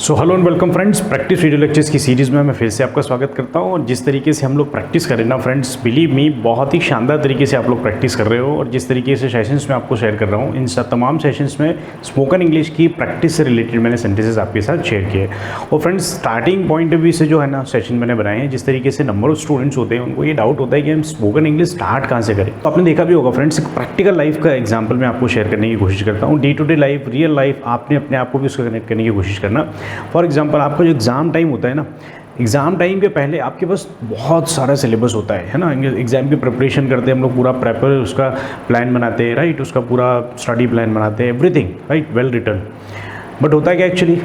So hello and welcome friends, practice video lectures की series में मैं फिर से आपका स्वागत करता हूं। और जिस तरीके से हम लोग प्रैक्टिस करें ना फ्रेंड्स, बिलीव मी, बहुत ही शानदार तरीके से आप लोग प्रैक्टिस कर रहे हो। और जिस तरीके से सेशंस में आपको शेयर कर रहा हूं, इन तमाम सेशंस में स्पोकन इंग्लिश की प्रैक्टिस से रिलेटेड मैंने सेंटेंसेस आपके साथ शेयर किए। और friends, starting point of view से जो है ना सेशन मैंने बनाए हैं, जिस तरीके से नंबर ऑफ स्टूडेंट्स होते हैं उनको ये डाउट होता है कि हम स्पोकन इंग्लिश स्टार्ट कहाँ से करें। तो आपने देखा भी होगा फ्रेंड्स, प्रैक्टिकल लाइफ का एग्जाम्पल मैं आपको शेयर करने की कोशिश करता हूँ। Day to day life, real life, आपने अपने आप को भी उसको कनेक्ट करने की कोशिश करना। फॉर एग्जाम्पल, आपका जो एग्ज़ाम टाइम होता है ना, एग्ज़ाम टाइम के पहले आपके पास बहुत सारा सिलेबस होता है ना। एग्ज़ाम की प्रिपरेशन करते हैं हम लोग, पूरा प्रॉपर उसका प्लान बनाते हैं, राइट, उसका पूरा स्टडी प्लान बनाते हैं, everything right, well written. But होता है क्या एक्चुअली,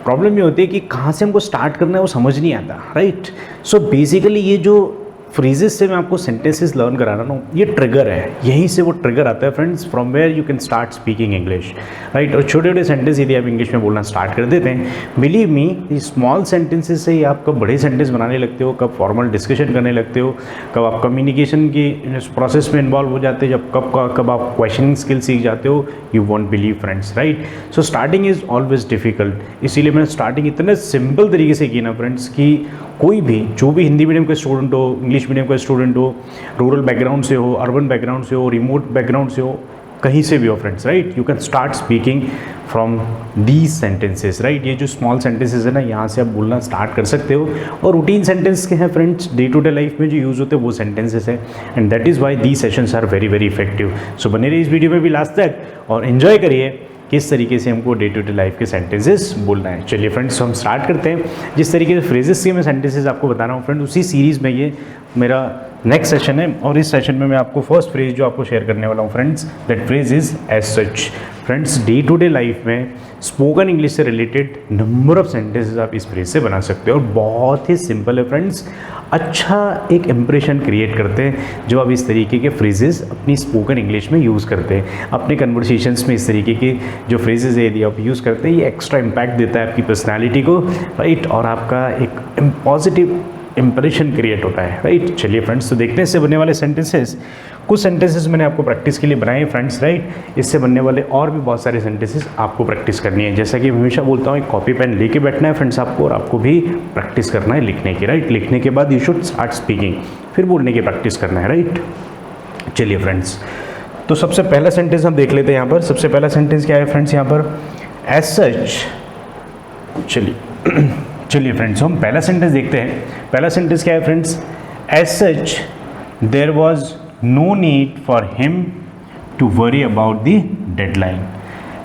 प्रॉब्लम ये होती है कि कहाँ से हमको स्टार्ट करना है वो समझ नहीं आता, राइट। सो बेसिकली ये जो फ्रेजेस से मैं आपको सेंटेंसेस लर्न करा रहा हूँ, ये ट्रिगर है, यहीं से वो ट्रिगर आता है friends, from where you can start speaking English, right. और छोटे छोटे सेंटेंस यदि आप इंग्लिश में बोलना स्टार्ट कर देते हैं, बिलीव मी, ये स्मॉल सेंटेंसेस से ही आप कब बड़े सेंटेंस बनाने लगते हो, कब फॉर्मल डिस्कशन करने लगते हो, कब आप कम्युनिकेशन की प्रोसेस में इन्वॉल्व हो जाते हैं, कब आप क्वेश्चनिंग स्किल सीख जाते हो, you won't believe friends, right. So starting is always difficult, इसीलिए मैंने स्टार्टिंग इतने सिंपल तरीके से की ना फ्रेंड्स कि कोई भी, जो भी हिंदी मीडियम का स्टूडेंट हो, इंग्लिश मीडियम का स्टूडेंट हो, रूरल बैकग्राउंड से हो, अर्बन बैकग्राउंड से हो, रिमोट बैकग्राउंड से हो, कहीं से भी हो friends, right, you can start speaking from these sentences, right. ये जो स्मॉल सेंटेंसेस है ना, यहाँ से आप बोलना स्टार्ट कर सकते हो। और रूटीन सेंटेंस के हैं friends, day to day life में जो यूज़ होते हैं वो सेंटेंसेस हैं, and that is why these sessions are very very effective. So बने रहिए इस वीडियो में भी लास्ट तक और एंजॉय करिए किस तरीके से हमको डे टू डे लाइफ के सेंटेंसेस बोलना है। चलिए फ्रेंड्स, हम स्टार्ट करते हैं। जिस तरीके से फ्रेजेस के मैं सेंटेंसेस आपको बता रहा हूँ फ्रेंड, उसी सीरीज़ में ये मेरा नेक्स्ट सेशन है। और इस सेशन में मैं आपको फर्स्ट फ्रेज जो आपको शेयर करने वाला हूँ friends, that phrase is as such. Friends, day to day life में स्पोकन इंग्लिश से रिलेटेड नंबर ऑफ सेंटेंसेस आप इस फ्रेज से बना सकते हो, और बहुत ही सिंपल है फ्रेंड्स। अच्छा एक इम्प्रेशन क्रिएट करते हैं जो आप इस तरीके के फ्रेजेस अपनी स्पोकन इंग्लिश में यूज़ करते हैं, अपने कन्वर्सेशंस में इस तरीके के जो फ्रेजेस है यदि आप यूज़ करते हैं, ये एक्स्ट्रा इम्पैक्ट देता है आपकी पर्सनैलिटी को, राइट, और आपका एक पॉजिटिव इंप्रेशन क्रिएट होता है, राइट। चलिए फ्रेंड्स, तो देखते हैं इससे बनने वाले सेंटेंसेस। कुछ सेंटेंसेस मैंने आपको प्रैक्टिस के लिए बनाए हैं फ्रेंड्स, राइट। इससे बनने वाले और भी बहुत सारे सेंटेंसेस आपको प्रैक्टिस करनी है। जैसा कि मैं हमेशा बोलता हूँ, एक कॉपी पेन लेके बैठना है फ्रेंड्स आपको, और आपको भी प्रैक्टिस करना है लिखने की, राइट। लिखने के बाद यू शुड स्टार्ट स्पीकिंग, फिर बोलने की प्रैक्टिस करना है, राइट। चलिए फ्रेंड्स, तो सबसे पहला सेंटेंस हम देख लेते हैं यहाँ पर। सबसे पहला सेंटेंस क्या है फ्रेंड्स यहाँ पर, एज सच। चलिए फ्रेंड्स, हम पहला सेंटेंस देखते हैं। पहला सेंटेंस क्या है friends, as such there was no need for him to worry about the deadline.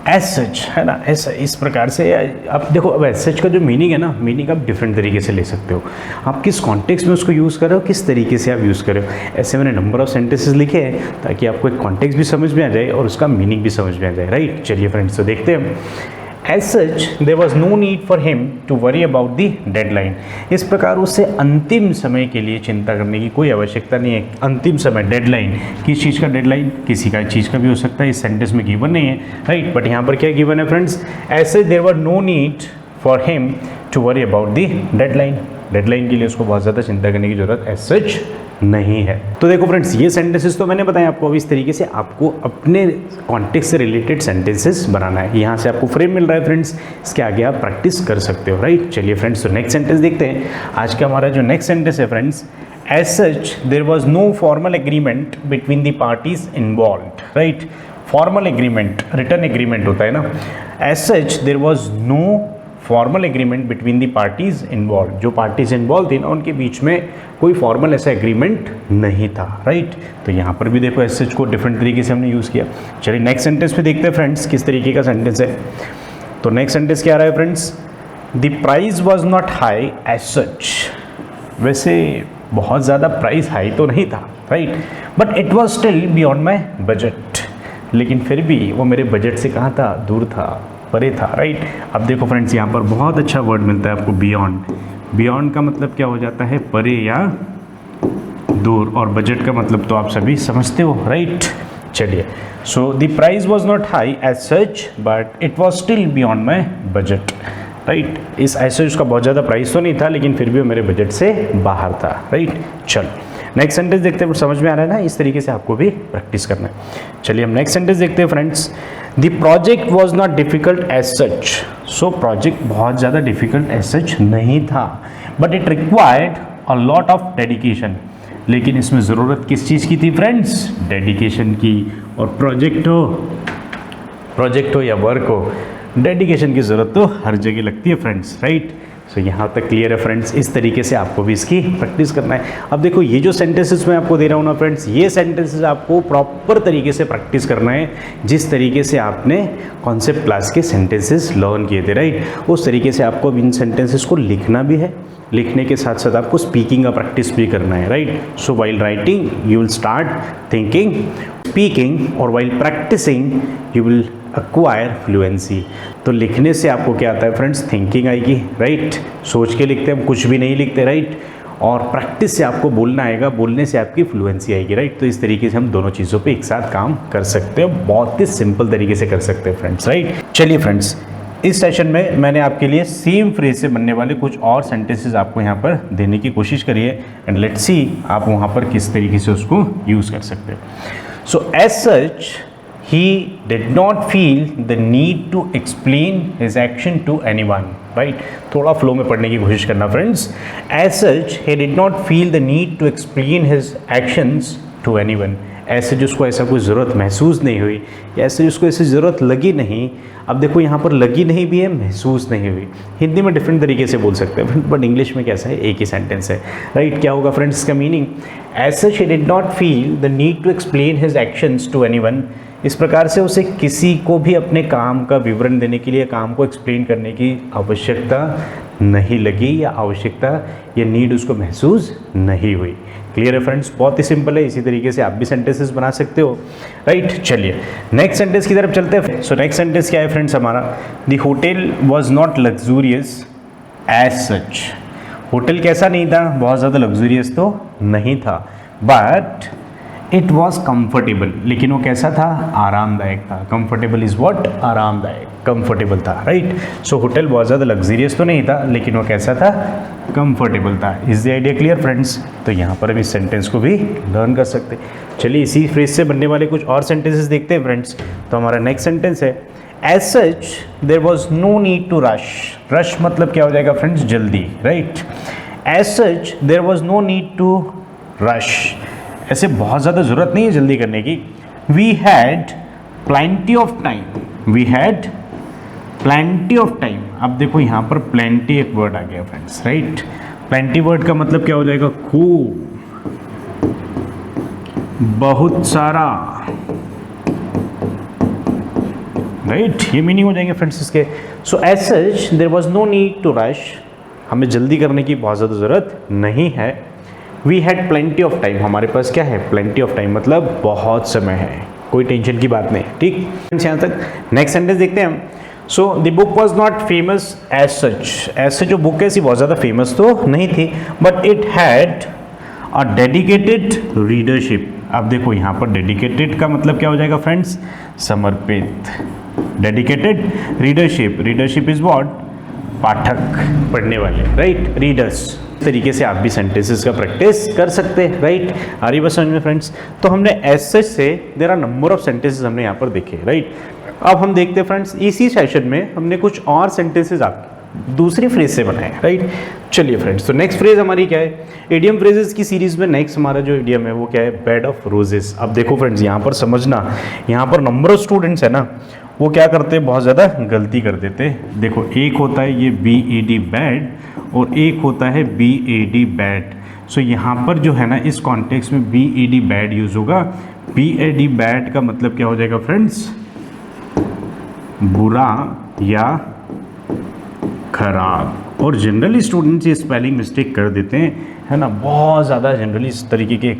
As such है ना, ऐसा इस प्रकार से आप देखो। अब एज सच का जो मीनिंग है ना, मीनिंग आप डिफरेंट तरीके से ले सकते हो, आप किस कॉन्टेक्स्ट में उसको यूज़ कर रहे हो, किस तरीके से आप यूज़ कर रहे हो। ऐसे मैंने नंबर ऑफ सेंटेंसेस लिखे हैं ताकि आपको एक कॉन्टेक्स्ट भी समझ में आ जाए और उसका मीनिंग भी समझ में आ जाए, राइट। चलिए फ्रेंड्स, तो देखते हैं। As such, there was no need for him to worry about the deadline. इस प्रकार उससे अंतिम समय के लिए चिंता करने की कोई आवश्यकता नहीं है। अंतिम समय, डेडलाइन, किस चीज़ का डेडलाइन, किसी का चीज़ का भी हो सकता है, इस सेंटेंस में गिवन नहीं है, राइट। बट यहाँ पर क्या गिवन है friends, as such there was no need for him to worry about the deadline. Deadline के लिए उसको बहुत ज़्यादा चिंता करने की जरूरत एज सच नहीं है। तो देखो फ्रेंड्स, ये सेंटेंसेस तो मैंने बताया आपको। अब इस तरीके से आपको अपने कॉन्टेक्स्ट से रिलेटेड सेंटेंसेस बनाना है। यहाँ से आपको फ्रेम मिल रहा है फ्रेंड्स, इसके आगे आप प्रैक्टिस कर सकते हो, राइट। चलिए फ्रेंड्स, तो नेक्स्ट सेंटेंस देखते हैं। आज का हमारा जो नेक्स्ट सेंटेंस है friends, as such there was no formal agreement between the parties involved, right. Formal agreement, written agreement होता है ना। As such there was no formal agreement between the parties involve, जो पार्टीज इन्वॉल्व थी ना, उनके बीच में कोई फॉर्मल ऐसा एग्रीमेंट नहीं था, राइट। तो यहाँ पर भी देखो एज सच को डिफरेंट तरीके से हमने यूज़ किया। चलिए नेक्स्ट सेंटेंस पे देखते हैं फ्रेंड्स किस तरीके का सेंटेंस है। तो नेक्स्ट सेंटेंस क्या आ रहा है friends, the price was not high as such. वैसे बहुत ज़्यादा प्राइस हाई तो नहीं था, right, but it was still beyond my budget. लेकिन फिर भी वो मेरे बजट से कहाँ था, दूर था, परे था, राइट। अब देखो फ्रेंड्स, यहाँ पर बहुत अच्छा वर्ड मिलता है आपको, बियॉन्ड। बियॉन्ड का मतलब क्या हो जाता है, परे या दूर, और बजट का मतलब तो आप सभी समझते हो, राइट। चलिए, so the price was not high as such but it was still beyond my budget, right. इस ऐसे उसका बहुत ज़्यादा प्राइस तो नहीं था, लेकिन फिर भी वो मेरे बजट से बाहर था, राइट। चलो नेक्स्ट सेंटेंस देखते हैं, समझ में आ रहा है ना, इस तरीके से आपको भी प्रैक्टिस करना है। चलिए हम नेक्स्ट सेंटेंस देखते हैं friends. The project was not difficult as such, so project बहुत ज़्यादा डिफिकल्ट एज सच नहीं था, but it required a lot of dedication, लेकिन इसमें ज़रूरत किस चीज़ की थी फ्रेंड्स? डेडिकेशन की। और प्रोजेक्ट हो या वर्क हो, डेडिकेशन की ज़रूरत तो हर जगह लगती है फ्रेंड्स, राइट। सो यहाँ तक क्लियर है फ्रेंड्स। इस तरीके से आपको भी इसकी प्रैक्टिस करना है। अब देखो ये जो सेंटेंसेस मैं आपको दे रहा हूँ ना फ्रेंड्स, ये सेंटेंसेस आपको प्रॉपर तरीके से प्रैक्टिस करना है, जिस तरीके से आपने कॉन्सेप्ट क्लास के सेंटेंसेस लर्न किए थे, राइट। उस तरीके से आपको इन सेंटेंसेस को लिखना भी है, लिखने के साथ साथ आपको स्पीकिंग का प्रैक्टिस भी करना है, right. So while writing you will start thinking, speaking, और while practising you will acquire fluency. तो लिखने से आपको क्या आता है फ्रेंड्स? थिंकिंग आएगी, राइट। सोच के लिखते हैं हम, कुछ भी नहीं लिखते, राइट। और प्रैक्टिस से आपको बोलना आएगा, बोलने से आपकी फ्लुएंसी आएगी, राइट। तो इस तरीके से हम दोनों चीज़ों पे एक साथ काम कर सकते हैं, बहुत ही सिंपल तरीके से कर सकते हैं फ्रेंड्स, राइट। चलिए फ्रेंड्स, इस सेशन में मैंने आपके लिए सेम फ्रेज से बनने वाले कुछ और सेंटेंसेस आपको यहाँ पर देने की कोशिश करी है, एंड लेट्स सी आप वहाँ पर किस तरीके से उसको यूज़ कर सकते हैं। So as such he did not feel the need to explain his action to anyone, right। थोड़ा फ्लो में पढ़ने की कोशिश करना friends. as such he did not feel the need to explain his actions to anyone, ऐसे जिसको ऐसा कोई ज़रूरत महसूस नहीं हुई, या ऐसे जिसको ऐसी ज़रूरत लगी नहीं। अब देखो यहाँ पर लगी नहीं भी है, महसूस नहीं हुई। हिंदी में डिफरेंट तरीके से बोल सकते हैं, बट इंग्लिश में कैसा है, एक ही सेंटेंस है, राइट। क्या होगा फ्रेंड्स इसका meaning? As such he did not feel the need to explain his actions to anyone, इस प्रकार से उसे किसी को भी अपने काम का विवरण देने के लिए, काम को एक्सप्लेन करने की आवश्यकता नहीं लगी, या आवश्यकता या नीड उसको महसूस नहीं हुई। क्लियर है फ्रेंड्स? बहुत ही सिंपल है। इसी तरीके से आप भी सेंटेंसेस बना सकते हो, राइट। चलिए नेक्स्ट सेंटेंस की तरफ चलते हैं। सो नेक्स्ट सेंटेंस क्या है फ्रेंड्स हमारा? The hotel was not luxurious as such, hotel कैसा नहीं था? बहुत ज़्यादा लग्जूरियस तो नहीं था, बट इट वॉज कम्फर्टेबल, लेकिन वो कैसा था? आरामदायक था। Comfortable is what? आरामदायक, कंफर्टेबल था, राइट। सो होटल बहुत ज़्यादा लग्जरियस तो नहीं था, लेकिन वो कैसा था? कंफर्टेबल था। Is the idea clear friends? तो यहाँ पर हम इस सेंटेंस को भी लर्न कर सकते हैं। चलिए इसी फ्रेज से बनने वाले कुछ और सेंटेंसेस देखते हैं फ्रेंड्स। तो हमारा नेक्स्ट सेंटेंस है, as such there was no need to rush. Rush मतलब क्या हो जाएगा फ्रेंड्स? जल्दी, right. As such there was no need to rush, ऐसे बहुत ज़्यादा ज़रूरत नहीं है जल्दी करने की। We had plenty of time, we had plenty of time. अब देखो यहाँ पर प्लेंटी एक वर्ड आ गया फ्रेंड्स, राइट। प्लेंटी वर्ड का मतलब क्या हो जाएगा? खूब, बहुत सारा, राइट। ये मीनिंग हो जाएंगे फ्रेंड्स इसके। So as such there was no need to rush, हमें जल्दी करने की बहुत ज़्यादा ज़रूरत नहीं है। We had plenty of time, हमारे पास क्या है? प्लेंटी ऑफ टाइम, मतलब बहुत समय है, कोई टेंशन की बात नहीं, ठीक। यहाँ तक नेक्स्ट सेंटेंस देखते हैं हम। So the book was not famous as such, ऐसे जो बुक है ऐसी बहुत ज़्यादा फेमस तो नहीं थी, but it had a dedicated readership. अब देखो यहाँ पर डेडिकेटेड का मतलब क्या हो जाएगा फ्रेंड्स? समर्पित। Dedicated readership, readership is what? पाठक, पढ़ने वाले, राइट, रीडर्स। तरीके से आप भी सेंटेंसेस का प्रैक्टिस कर सकते हैं, राइट। आ रही बात समझ में फ्रेंड्स? तो हमने एज सच से there are number of sentences हमने यहाँ पर देखे, राइट। अब हम देखते हैं फ्रेंड्स, इसी सेशन में हमने कुछ और सेंटेंसेस आप दूसरी फ्रेज से बनाए, राइट। चलिए फ्रेंड्स, तो नेक्स्ट फ्रेज हमारी क्या है? इडियम फ्रेजेस की सीरीज में नेक्स्ट हमारा जो इडियम है वो क्या है? Bed of roses. अब देखो फ्रेंड्स, यहाँ पर समझना, यहाँ पर नंबर ऑफ स्टूडेंट्स है ना, वो क्या करते हैं? बहुत ज़्यादा गलती कर देते हैं। देखो एक होता है ये BED बैड, और एक होता है BAD बैड। सो यहाँ पर जो है ना, इस कॉन्टेक्स्ट में BED बैड यूज़ होगा। BAD बैड का मतलब क्या हो जाएगा फ्रेंड्स? बुरा या खराब। और जनरली स्टूडेंट्स ये स्पेलिंग मिस्टेक कर देते हैं, है ना, बहुत ज़्यादा जनरली इस तरीके के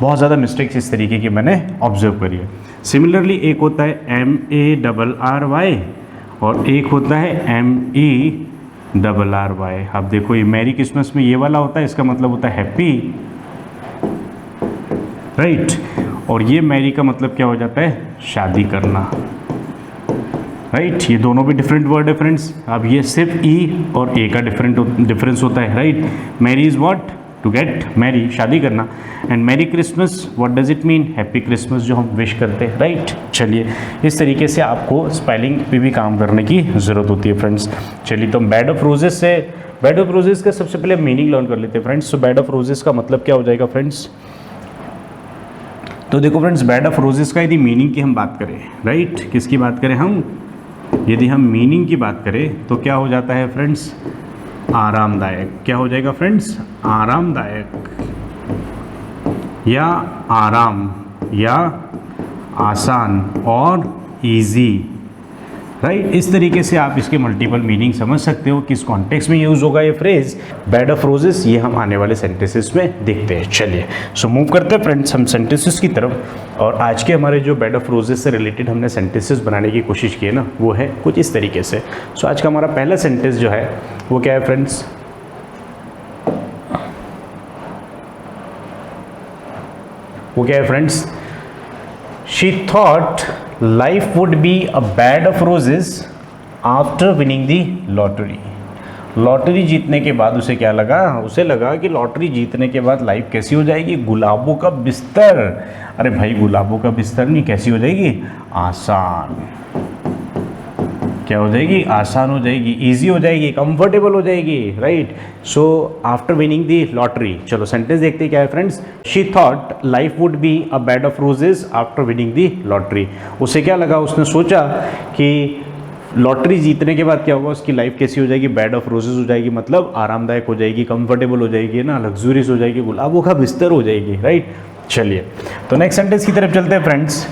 बहुत ज़्यादा मिस्टेक्स इस तरीके की मैंने ऑब्जर्व करी है। सिमिलरली एक होता है MARRY और एक होता है MERRY। आप देखो ये मैरी क्रिसमस में ये वाला होता है, इसका मतलब होता है हैप्पी, राइट। और ये मैरी का मतलब क्या हो जाता है? शादी करना, राइट। ये दोनों भी डिफरेंट वर्ड है फ्रेंड्स। अब ये सिर्फ E और A का डिफरेंस होता है, right. Marry is what? To get marry, शादी करना। And merry Christmas, what does it mean, happy Christmas जो हम विश करते हैं, राइट। चलिए, इस तरीके से आपको स्पेलिंग पे भी काम करने की ज़रूरत होती है फ्रेंड्स। चलिए, तो बेड ऑफ रोजेस से, बेड ऑफ रोजेस का सबसे पहले मीनिंग लर्न कर लेते हैं फ्रेंड्स। तो बेड ऑफ रोजेस का मतलब क्या हो जाएगा फ्रेंड्स। तो देखो फ्रेंड्स, बेड ऑफ रोजेस का यदि मीनिंग की हम बात करें, राइट, किसकी बात करें हम, यदि हम मीनिंग की बात करें तो क्या हो जाता है फ्रेंड्स, आरामदायक। क्या हो जाएगा फ्रेंड्स, आरामदायक या आराम या आसान और इजी, राइट। इस तरीके से आप इसके मल्टीपल मीनिंग समझ सकते हो, किस कॉन्टेक्स्ट में यूज़ होगा ये फ्रेज बेड ऑफ रोजेस, ये हम आने वाले सेंटेंसेस में देखते हैं। चलिए, सो मूव करते हैं फ्रेंड्स हम सेंटेंसेस की तरफ। और आज के हमारे जो बेड ऑफ रोजेस से रिलेटेड हमने सेंटेंसेस बनाने की कोशिश की है ना, वो है कुछ इस तरीके से। सो आज का हमारा पहला सेंटेंस जो है वो क्या है फ्रेंड्स, वो क्या है friends, she thought life would be a bed of roses after winning the lottery. Lottery जीतने के बाद उसे क्या लगा, उसे लगा कि लॉटरी जीतने के बाद लाइफ कैसी हो जाएगी, गुलाबों का बिस्तर। अरे भाई, गुलाबों का बिस्तर नहीं, कैसी हो जाएगी, आसान। क्या हो जाएगी, आसान हो जाएगी, इजी हो जाएगी, कंफर्टेबल हो जाएगी, राइट। सो आफ्टर विनिंग दी लॉटरी, चलो सेंटेंस देखते हैं क्या है friends. She thought life would be a bed of roses after winning the lottery. उसे क्या लगा, उसने सोचा कि लॉटरी जीतने के बाद क्या होगा, उसकी लाइफ कैसी हो जाएगी, बेड ऑफ रोजेस हो जाएगी, मतलब आरामदायक हो जाएगी, कंफर्टेबल हो जाएगी ना, लग्जूरियस हो जाएगी, गुलाबों का बिस्तर हो जाएगी, राइट। चलिए, तो नेक्स्ट सेंटेंस की तरफ चलते हैं friends.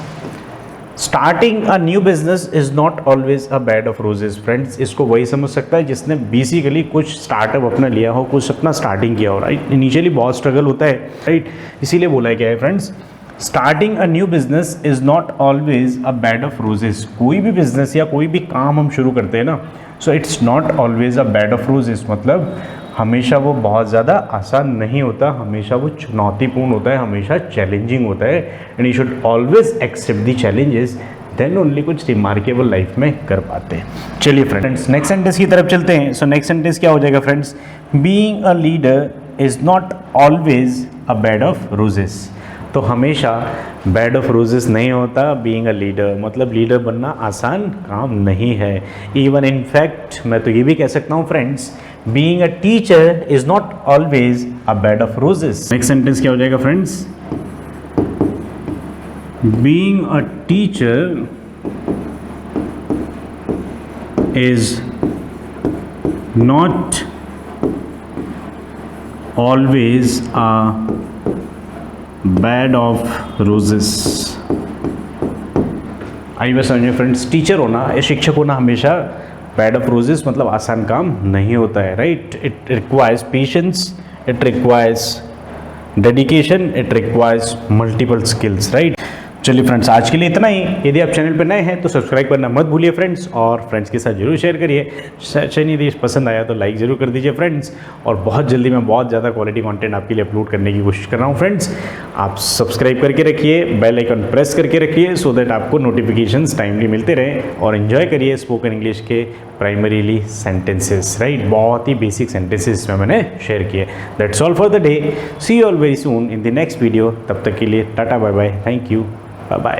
Starting a new business is not always a bed of roses. Friends, इसको वही समझ सकता है जिसने बेसिकली कुछ स्टार्टअप अपना लिया हो, कुछ अपना स्टार्टिंग किया हो, राइट। इनिशियली बहुत स्ट्रगल होता है, राइट, इसीलिए बोला है क्या है friends, starting a new business is not always a bed of roses. कोई भी बिजनेस या कोई भी काम हम शुरू करते हैं ना, so it's not always a bed of roses, मतलब हमेशा वो बहुत ज़्यादा आसान नहीं होता, हमेशा वो चुनौतीपूर्ण होता है, हमेशा चैलेंजिंग होता है। And you should always accept the challenges, then only कुछ रिमार्केबल लाइफ में कर पाते हैं। चलिए फ्रेंड्स, नेक्स्ट सेंटेंस की तरफ चलते हैं। सो नेक्स्ट सेंटेंस क्या हो जाएगा friends, being a leader is not always a bed of roses. तो हमेशा बेड ऑफ रोजेस नहीं होता बीइंग अ लीडर, मतलब लीडर बनना आसान काम नहीं है। इवन इन फैक्ट मैं तो ये भी कह सकता हूँ friends, being a teacher is not always a bed of roses. Next sentence क्या हो जाएगा friends, being a teacher is not always a bed of roses. आइए बस समझिए फ्रेंड्स, टीचर होना या शिक्षक होना हमेशा बेड ऑफ रोजेस मतलब आसान काम नहीं होता है, right. It requires patience, it requires dedication, it requires multiple skills, right. चलिए फ्रेंड्स, आज के लिए इतना ही। यदि आप चैनल पर नए हैं तो सब्सक्राइब करना मत भूलिए फ्रेंड्स, और फ्रेंड्स के साथ जरूर शेयर करिए। यदि पसंद आया तो लाइक ज़रूर कर दीजिए फ्रेंड्स। और बहुत जल्दी मैं बहुत ज़्यादा क्वालिटी कंटेंट आपके लिए अपलोड करने की कोशिश कर रहा हूँ फ्रेंड्स। आप सब्सक्राइब करके रखिए, बेल आइकन प्रेस करके रखिए, सो दैट आपको नोटिफिकेशंस टाइमली मिलते रहें। और इन्जॉय करिए स्पोकन इंग्लिश के प्राइमरीली सेंटेंसेस, राइट। बहुत ही बेसिक सेंटेंसेस में मैंने शेयर किए। That's all for the day, see you all very soon in the next video. तब तक के लिए tata bye bye, thank you, bye bye.